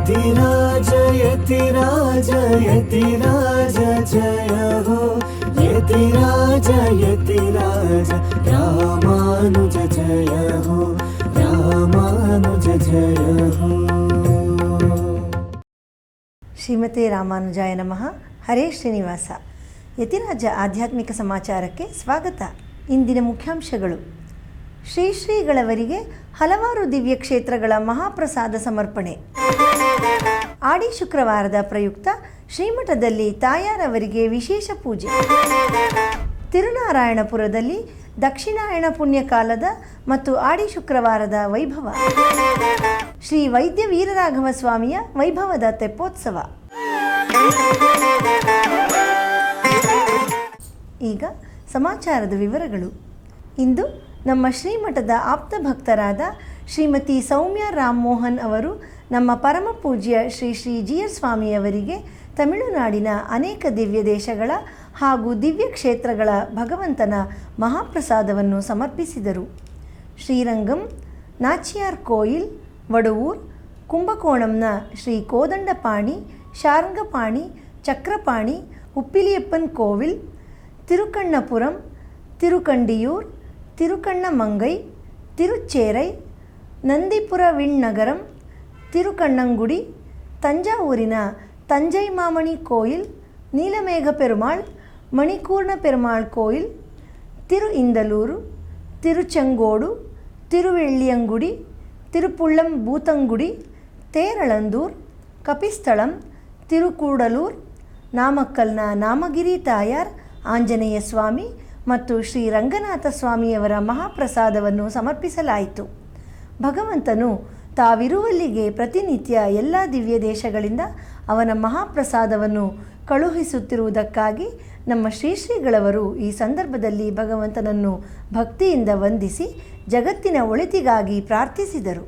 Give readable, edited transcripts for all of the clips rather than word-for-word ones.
यतिराज यतिराज यतिराज जय हो यतिराज यतिराज रामानुज जय हो रामानुज जय हो। ಶ್ರೀಮತಿ ರಾಮಾನುಜಾಯ ನಮಃ. ಹರೇ ಶ್ರೀನಿವಾಸ. ಯತಿರಾಜ ಆಧ್ಯಾತ್ಮಿಕ ಸಮಾಚಾರಕ್ಕೆ ಸ್ವಾಗತ. ಇಂದಿನ ಮುಖ್ಯಾಂಶಗಳು: ಶ್ರೀಗಳವರಿಗೆ ಹಲವಾರು ದಿವ್ಯ ಕ್ಷೇತ್ರಗಳ ಮಹಾಪ್ರಸಾದ ಸಮರ್ಪಣೆ. ಆಡಿ ಶುಕ್ರವಾರದ ಪ್ರಯುಕ್ತ ಶ್ರೀಮಠದಲ್ಲಿ ತಾಯಾರವರಿಗೆ ವಿಶೇಷ ಪೂಜೆ. ತಿರುನಾರಾಯಣಪುರದಲ್ಲಿ ದಕ್ಷಿಣಾಯಣ ಪುಣ್ಯಕಾಲದ ಮತ್ತು ಆಡಿ ಶುಕ್ರವಾರದ ವೈಭವ. ಶ್ರೀ ವೈದ್ಯ ವೀರರಾಘವ ಸ್ವಾಮಿಯ ವೈಭವದ ತೆಪ್ಪೋತ್ಸವ. ಈಗ ಸಮಾಚಾರದ ವಿವರಗಳು. ಇಂದು ನಮ್ಮ ಶ್ರೀಮಠದ ಆಪ್ತ ಭಕ್ತರಾದ ಶ್ರೀಮತಿ ಸೌಮ್ಯ ರಾಮಮೋಹನ್ ಅವರು ನಮ್ಮ ಪರಮ ಪೂಜ್ಯ ಶ್ರೀ ಶ್ರೀ ಜಿಯರ್ ಸ್ವಾಮಿಯವರಿಗೆ ತಮಿಳುನಾಡಿನ ಅನೇಕ ದಿವ್ಯ ದೇಶಗಳ ಹಾಗೂ ದಿವ್ಯ ಕ್ಷೇತ್ರಗಳ ಭಗವಂತನ ಮಹಾಪ್ರಸಾದವನ್ನು ಸಮರ್ಪಿಸಿದರು. ಶ್ರೀರಂಗಂ, ನಾಚಿಯಾರ್ ಕೋಯಿಲ್, ವಡುವೂರ್, ಕುಂಭಕೋಣಂನ ಶ್ರೀ ಕೋದಂಡಪಾಣಿ, ಶಾರ್ಂಗಪಾಣಿ, ಚಕ್ರಪಾಣಿ, ಉಪ್ಪಿಲಿಯಪ್ಪನ್ ಕೋವಿಲ್, ತಿರುಕಣ್ಣಪುರಂ, ತಿರುಕಂಡಿಯೂರ್, ತಿರುಕಣ್ಣಮಂಗೈ, ತಿರುಚೇರೈ, ನಂದಿಪುರ ವಿಣ್ಣಗರಂ, ತಿರುಕಣ್ಣಂಗುಡಿ, ತಂಜಾವೂರಿನ ತಂಜೈ ಮಾಮಣಿ ಕೋಯಿಲ್, ನೀಲಮೇಘ ಪೆರುಮಾಳ್, ಮಣಿಕೂರ್ಣ ಪೆರುಮಾಳ್ ಕೋಯಿಲ್, ತಿರು ಇಂದಲೂರು, ತಿರುಚೆಂಗೋಡು, ತಿರುವೆಳ್ಳಿಯಂಗುಡಿ, ತಿರುಪುಳ್ಳಂ ಬೂತಂಗುಡಿ, ತೇರಳಂದೂರ್, ಕಪಿಸ್ಥಳಂ, ತಿರುಕೂಡಲೂರ್, ನಾಮಕ್ಕಲ್ನ ನಾಮಗಿರಿ ತಾಯಾರ್, ಆಂಜನೇಯ ಸ್ವಾಮಿ ಮತ್ತು ಶ್ರೀ ರಂಗನಾಥ ಸ್ವಾಮಿಯವರ ಮಹಾಪ್ರಸಾದವನ್ನು ಸಮರ್ಪಿಸಲಾಯಿತು. ಭಗವಂತನು ತಾವಿರುವಲ್ಲಿಗೆ ಪ್ರತಿನಿತ್ಯ ಎಲ್ಲ ದಿವ್ಯ ದೇಶಗಳಿಂದ ಅವನ ಮಹಾಪ್ರಸಾದವನ್ನು ಕಳುಹಿಸುತ್ತಿರುವುದಕ್ಕಾಗಿ ನಮ್ಮ ಶ್ರೀಗಳವರು ಈ ಸಂದರ್ಭದಲ್ಲಿ ಭಗವಂತನನ್ನು ಭಕ್ತಿಯಿಂದ ವಂದಿಸಿ ಜಗತ್ತಿನ ಒಳಿತಿಗಾಗಿ ಪ್ರಾರ್ಥಿಸಿದರು.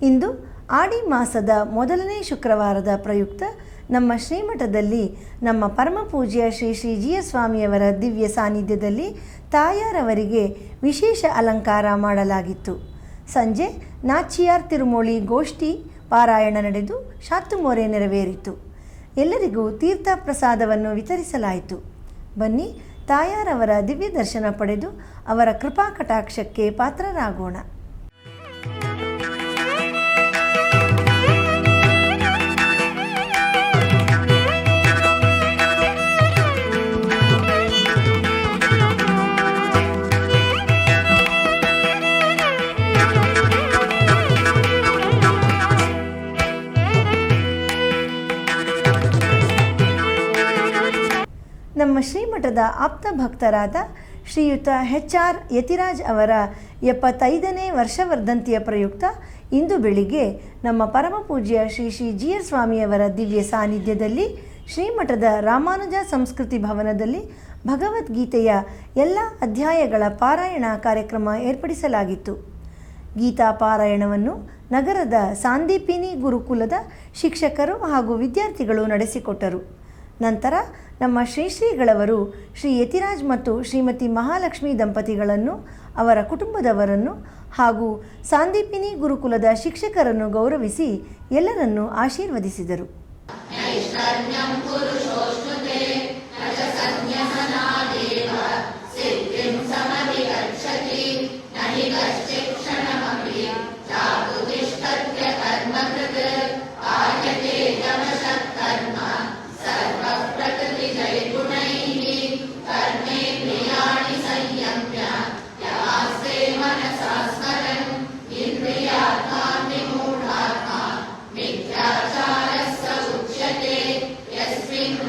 ಇಂದು ಆಡಿ ಮಾಸದ ಮೊದಲನೇ ಶುಕ್ರವಾರದ ಪ್ರಯುಕ್ತ ನಮ್ಮ ಶ್ರೀಮಠದಲ್ಲಿ ನಮ್ಮ ಪರಮ ಪೂಜ್ಯ ಶ್ರೀ ಶ್ರೀ ಜಿಯರ್ ಸ್ವಾಮಿಯವರ ದಿವ್ಯ ಸಾನ್ನಿಧ್ಯದಲ್ಲಿ ತಾಯಾರವರಿಗೆ ವಿಶೇಷ ಅಲಂಕಾರ ಮಾಡಲಾಗಿತ್ತು. ಸಂಜೆ ನಾಚಿಯಾರ್ ತಿರುಮೋಳಿ ಗೋಷ್ಠಿ ಪಾರಾಯಣ ನಡೆದು ಶಾತುಮೋರೆ ನೆರವೇರಿತು. ಎಲ್ಲರಿಗೂ ತೀರ್ಥ ಪ್ರಸಾದವನ್ನು ವಿತರಿಸಲಾಯಿತು. ಬನ್ನಿ, ತಾಯಾರವರ ದಿವ್ಯ ದರ್ಶನ ಪಡೆದು ಅವರ ಕೃಪಾ ಕಟಾಕ್ಷಕ್ಕೆ ಪಾತ್ರರಾಗೋಣ. ನಮ್ಮ ಶ್ರೀಮಠದ ಆಪ್ತ ಭಕ್ತರಾದ ಶ್ರೀಯುತ HR ಯತಿರಾಜ್ ಅವರ 75ನೇ ವರ್ಷವರ್ಧಂತಿಯ ಪ್ರಯುಕ್ತ ಇಂದು ಬೆಳಿಗ್ಗೆ ನಮ್ಮ ಪರಮ ಪೂಜ್ಯ ಶ್ರೀ ಶ್ರೀ ಜಿಯರ್ ಸ್ವಾಮಿಯವರ ದಿವ್ಯ ಸಾನ್ನಿಧ್ಯದಲ್ಲಿ ಶ್ರೀಮಠದ ರಾಮಾನುಜ ಸಂಸ್ಕೃತಿ ಭವನದಲ್ಲಿ ಭಗವದ್ಗೀತೆಯ ಎಲ್ಲ ಅಧ್ಯಾಯಗಳ ಪಾರಾಯಣ ಕಾರ್ಯಕ್ರಮ ಏರ್ಪಡಿಸಲಾಗಿತ್ತು. ಗೀತಾ ಪಾರಾಯಣವನ್ನು ನಗರದ ಸಾಂದೀಪಿನಿ ಗುರುಕುಲದ ಶಿಕ್ಷಕರು ಹಾಗೂ ವಿದ್ಯಾರ್ಥಿಗಳು ನಡೆಸಿಕೊಟ್ಟರು. ನಂತರ ನಮ್ಮ ಶ್ರೀಗಳವರು ಶ್ರೀ ಯತಿರಾಜ್ ಮತ್ತು ಶ್ರೀಮತಿ ಮಹಾಲಕ್ಷ್ಮಿ ದಂಪತಿಗಳನ್ನು, ಅವರ ಕುಟುಂಬದವರನ್ನು ಹಾಗೂ ಸಾಂದೀಪಿನಿ ಗುರುಕುಲದ ಶಿಕ್ಷಕರನ್ನು ಗೌರವಿಸಿ ಎಲ್ಲರನ್ನೂ ಆಶೀರ್ವದಿಸಿದರು. Yasmin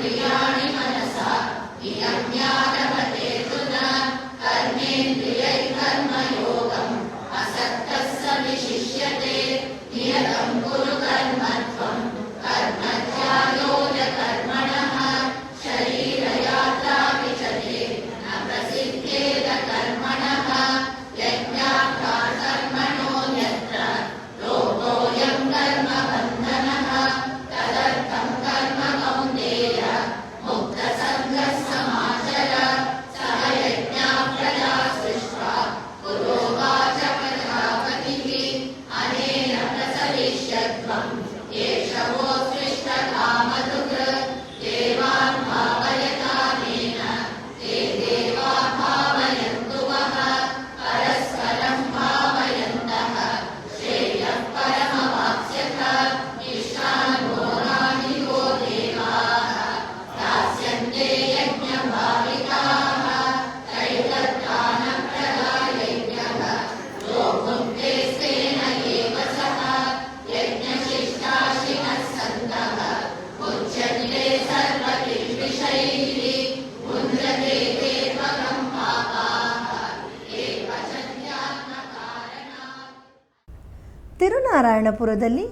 ತಿರುನಾರಾಯಣಪುರದಲ್ಲಿ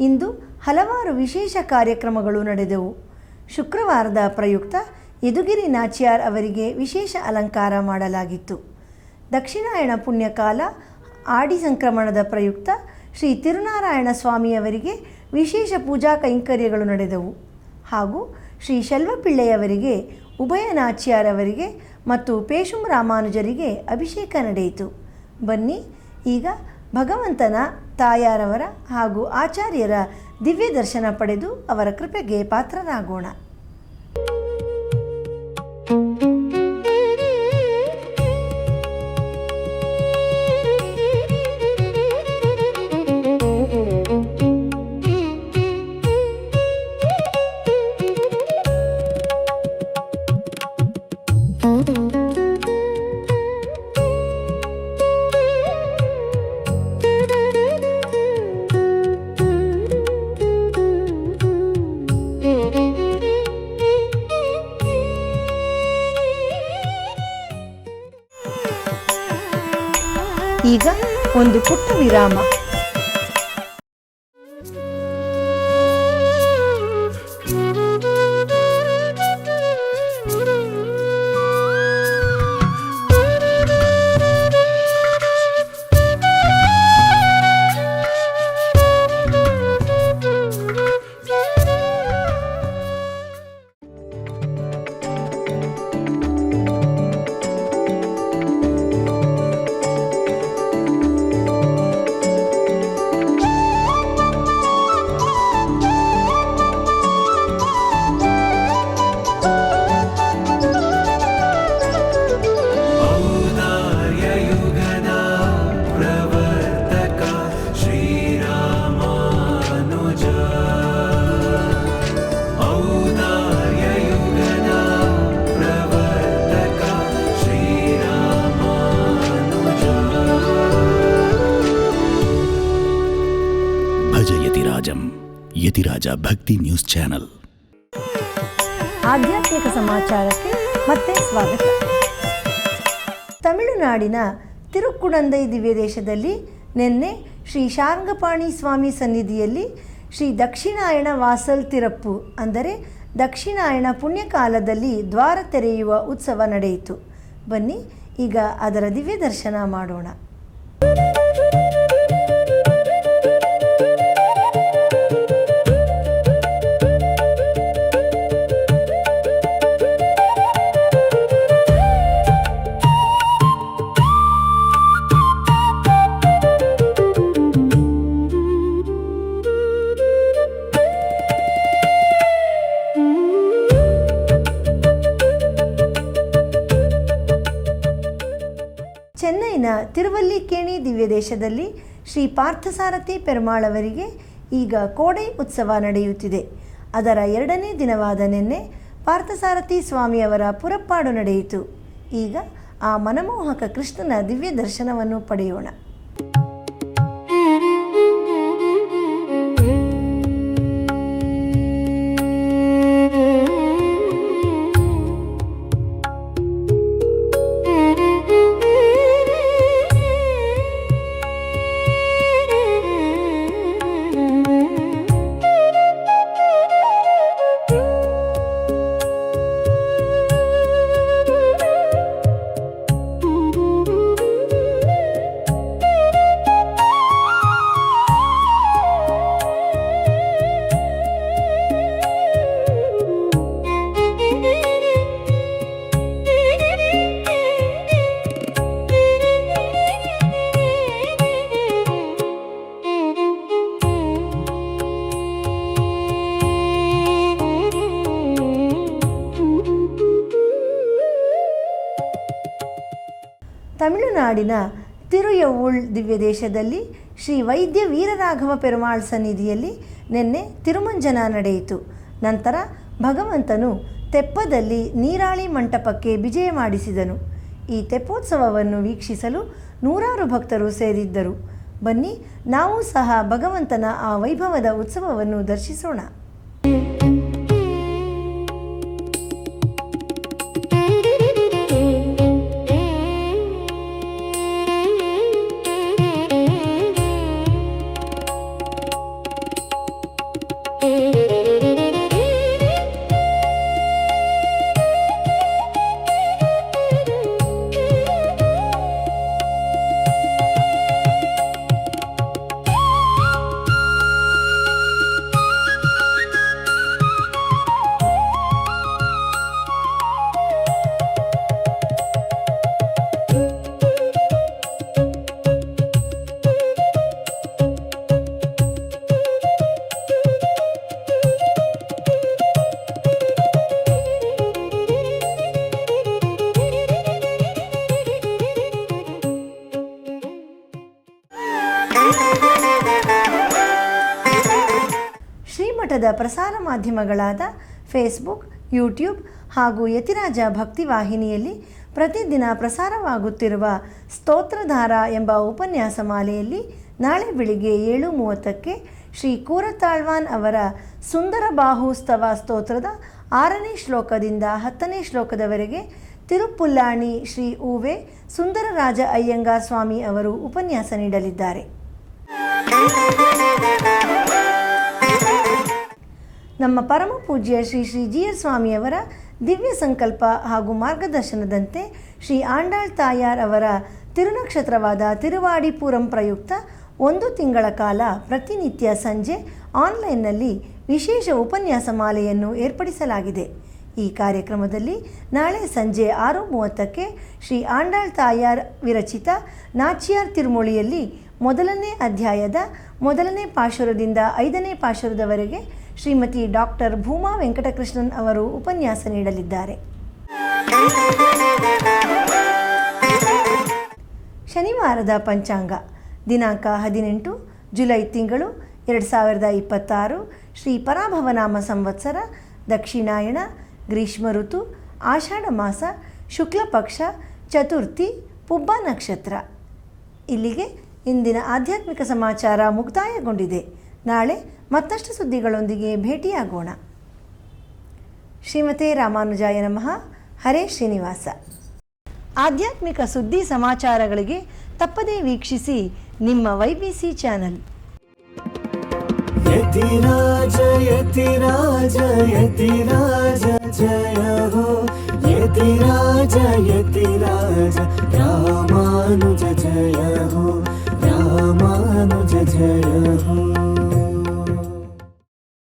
ಇಂದು ಹಲವಾರು ವಿಶೇಷ ಕಾರ್ಯಕ್ರಮಗಳು ನಡೆದವು. ಶುಕ್ರವಾರದ ಪ್ರಯುಕ್ತ ಯದುಗಿರಿ ನಾಚ್ಯಾರ್ ಅವರಿಗೆ ವಿಶೇಷ ಅಲಂಕಾರ ಮಾಡಲಾಗಿತ್ತು. ದಕ್ಷಿಣಾಯಣ ಪುಣ್ಯಕಾಲ ಆಡಿ ಸಂಕ್ರಮಣದ ಪ್ರಯುಕ್ತ ಶ್ರೀ ತಿರುನಾರಾಯಣ ಸ್ವಾಮಿಯವರಿಗೆ ವಿಶೇಷ ಪೂಜಾ ಕೈಂಕರ್ಯಗಳು ನಡೆದವು. ಹಾಗೂ ಶ್ರೀ ಶೆಲ್ವಪಿಳ್ಳೆಯವರಿಗೆ, ಉಭಯ ನಾಚ್ಯಾರ್ ಅವರಿಗೆ ಮತ್ತು ಪೇಶುಂ ರಾಮಾನುಜರಿಗೆ ಅಭಿಷೇಕ ನಡೆಯಿತು. ಬನ್ನಿ ಈಗ ಭಗವಂತನ, ತಾಯಾರವರ ಹಾಗೂ ಆಚಾರ್ಯರ ದಿವ್ಯ ದರ್ಶನ ಪಡೆದು ಅವರ ಕೃಪೆಗೆ ಪಾತ್ರರಾಗೋಣ. ಈಗ ಒಂದು ಪುಟ್ಟ ವಿರಾಮ. ಯತಿರಾಜ ಭಕ್ತಿ ನ್ಯೂಸ್ ಚಾನೆಲ್. ಆಧ್ಯಾತ್ಮಿಕ ಸಮಾಚಾರಕ್ಕೆ ಮತ್ತೆ ಸ್ವಾಗತ. ತಮಿಳುನಾಡಿನ ತಿರುಕ್ಕುಡಂದೈ ದಿವ್ಯದೇಶದಲ್ಲಿ ನಿನ್ನೆ ಶ್ರೀ ಶಾರ್ಂಗಪಾಣಿ ಸ್ವಾಮಿ ಸನ್ನಿಧಿಯಲ್ಲಿ ಶ್ರೀ ದಕ್ಷಿಣಾಯಣ ವಾಸಲ್ ತಿರಪ್ಪು ಅಂದರೆ ದಕ್ಷಿಣಾಯಣ ಪುಣ್ಯಕಾಲದಲ್ಲಿ ದ್ವಾರ ತೆರೆಯುವ ಉತ್ಸವ ನಡೆಯಿತು. ಬನ್ನಿ ಈಗ ಅದರ ದಿವ್ಯ ದರ್ಶನ ಮಾಡೋಣ. ಚೆನ್ನೈನ ತಿರುವಲ್ಲಿಕೇಣಿ ದಿವ್ಯದೇಶದಲ್ಲಿ ಶ್ರೀ ಪಾರ್ಥಸಾರಥಿ ಪೆರುಮಾಳ್ ಅವರಿಗೆ ಈಗ ಕೋಡೈ ಉತ್ಸವ ನಡೆಯುತ್ತಿದೆ. ಅದರ 2ನೇ ದಿನವಾದ ನಿನ್ನೆ ಪಾರ್ಥಸಾರಥಿ ಸ್ವಾಮಿಯವರ ಪುರಪ್ಪಾಡು ನಡೆಯಿತು. ಈಗ ಆ ಮನಮೋಹಕ ಕೃಷ್ಣನ ದಿವ್ಯ ದರ್ಶನವನ್ನು ಪಡೆಯೋಣ. ತಮಿಳುನಾಡಿನ ತಿರುಯವ್ವುಳ್ ದಿವ್ಯದೇಶದಲ್ಲಿ ಶ್ರೀ ವೈದ್ಯ ವೀರರಾಘವ ಪೆರುಮಾಳ್ ಸನ್ನಿಧಿಯಲ್ಲಿ ನಿನ್ನೆ ತಿರುಮಂಜನ ನಡೆಯಿತು. ನಂತರ ಭಗವಂತನು ತೆಪ್ಪದಲ್ಲಿ ನೀರಾಳಿ ಮಂಟಪಕ್ಕೆ ವಿಜಯ ಮಾಡಿಸಿದನು. ಈ ತೆಪ್ಪೋತ್ಸವವನ್ನು ವೀಕ್ಷಿಸಲು ನೂರಾರು ಭಕ್ತರು ಸೇರಿದ್ದರು. ಬನ್ನಿ ನಾವು ಸಹ ಭಗವಂತನ ಆ ವೈಭವದ ಉತ್ಸವವನ್ನು ದರ್ಶಿಸೋಣ. ಕನ್ನಡದ ಪ್ರಸಾರ ಮಾಧ್ಯಮಗಳಾದ ಫೇಸ್ಬುಕ್, ಯೂಟ್ಯೂಬ್ ಹಾಗೂ ಯತಿರಾಜ ಭಕ್ತಿ ವಾಹಿನಿಯಲ್ಲಿ ಪ್ರತಿದಿನ ಪ್ರಸಾರವಾಗುತ್ತಿರುವ ಸ್ತೋತ್ರಧಾರ ಎಂಬ ಉಪನ್ಯಾಸ ಮಾಲೆಯಲ್ಲಿ ನಾಳೆ ಬೆಳಿಗ್ಗೆ 7:30ಕ್ಕೆ ಶ್ರೀ ಕೂರತಾಳ್ವಾನ್ ಅವರ ಸುಂದರ ಬಾಹುಸ್ತವ ಸ್ತೋತ್ರದ 6ನೇ ಶ್ಲೋಕದಿಂದ 10ನೇ ಶ್ಲೋಕದವರೆಗೆ ತಿರುಪುಲ್ಲಾಣಿ ಶ್ರೀ ಉವೆ ಸುಂದರರಾಜ ಅಯ್ಯಂಗಾರ್ ಸ್ವಾಮಿ ಅವರು ಉಪನ್ಯಾಸ ನೀಡಲಿದ್ದಾರೆ. ನಮ್ಮ ಪರಮ ಪೂಜ್ಯ ಶ್ರೀ ಶ್ರೀ ಜಿ.ಎಸ್. ಸ್ವಾಮಿಯವರ ದಿವ್ಯ ಸಂಕಲ್ಪ ಹಾಗೂ ಮಾರ್ಗದರ್ಶನದಂತೆ ಶ್ರೀ ಆಂಡಾಳ್ ತಾಯಾರ್ ಅವರ ತಿರುನಕ್ಷತ್ರವಾದ ತಿರುವಾಡಿಪುರಂ ಪ್ರಯುಕ್ತ 1 ತಿಂಗಳ ಕಾಲ ಪ್ರತಿನಿತ್ಯ ಸಂಜೆ ಆನ್ಲೈನ್ನಲ್ಲಿ ವಿಶೇಷ ಉಪನ್ಯಾಸ ಮಾಲೆಯನ್ನು ಏರ್ಪಡಿಸಲಾಗಿದೆ. ಈ ಕಾರ್ಯಕ್ರಮದಲ್ಲಿ ನಾಳೆ ಸಂಜೆ 6:30ಕ್ಕೆ ಶ್ರೀ ಆಂಡಾಳ್ ತಾಯಾರ್ ವಿರಚಿತ ನಾಚಿಯಾರ್ ತಿರುಮೊಳಿಯಲ್ಲಿ 1ನೇ ಅಧ್ಯಾಯದ 1ನೇ ಪಾಶುರದಿಂದ 5ನೇ ಪಾಶುರದವರೆಗೆ ಶ್ರೀಮತಿ ಡಾಕ್ಟರ್ ಭೂಮಾ ವೆಂಕಟಕೃಷ್ಣನ್ ಅವರು ಉಪನ್ಯಾಸ ನೀಡಲಿದ್ದಾರೆ. ಶನಿವಾರದ ಪಂಚಾಂಗ ದಿನಾಂಕ 18 ಜುಲೈ ತಿಂಗಳು 2026 ಶ್ರೀ ಪರಾಭವನಾಮ ಸಂವತ್ಸರ ದಕ್ಷಿಣಾಯಣ ಗ್ರೀಷ್ಮ ಋತು ಆಷಾಢ ಮಾಸ ಶುಕ್ಲ ಪಕ್ಷ ಚತುರ್ಥಿ ಪುಬ್ಬ ನಕ್ಷತ್ರ. ಇಲ್ಲಿಗೆ ಇಂದಿನ ಆಧ್ಯಾತ್ಮಿಕ ಸಮಾಚಾರ ಮುಕ್ತಾಯಗೊಂಡಿದೆ. ನಾಳೆ ಮತ್ತಷ್ಟು ಸುದ್ದಿಗಳೊಂದಿಗೆ ಭೇಟಿಯಾಗೋಣ. ಶ್ರೀಮತೆ ರಾಮಾನುಜಾಯ ನಮಃ. ಹರೇ ಶ್ರೀನಿವಾಸ. ಆಧ್ಯಾತ್ಮಿಕ ಸುದ್ದಿ ಸಮಾಚಾರಗಳಿಗೆ ತಪ್ಪದೇ ವೀಕ್ಷಿಸಿ ನಿಮ್ಮ YBC ಚಾನಲ್. ಯತಿರಾಜ ಯತಿರಾಜ ಯತಿರಾಜ ಜಯ ಹೋ ಯತಿರಾಜ ಯತಿರಾಜ ರಾಮಾನುಜ ಜಯ ಹೋ ರಾಮಾನುಜ ಜಯ ಹೋ.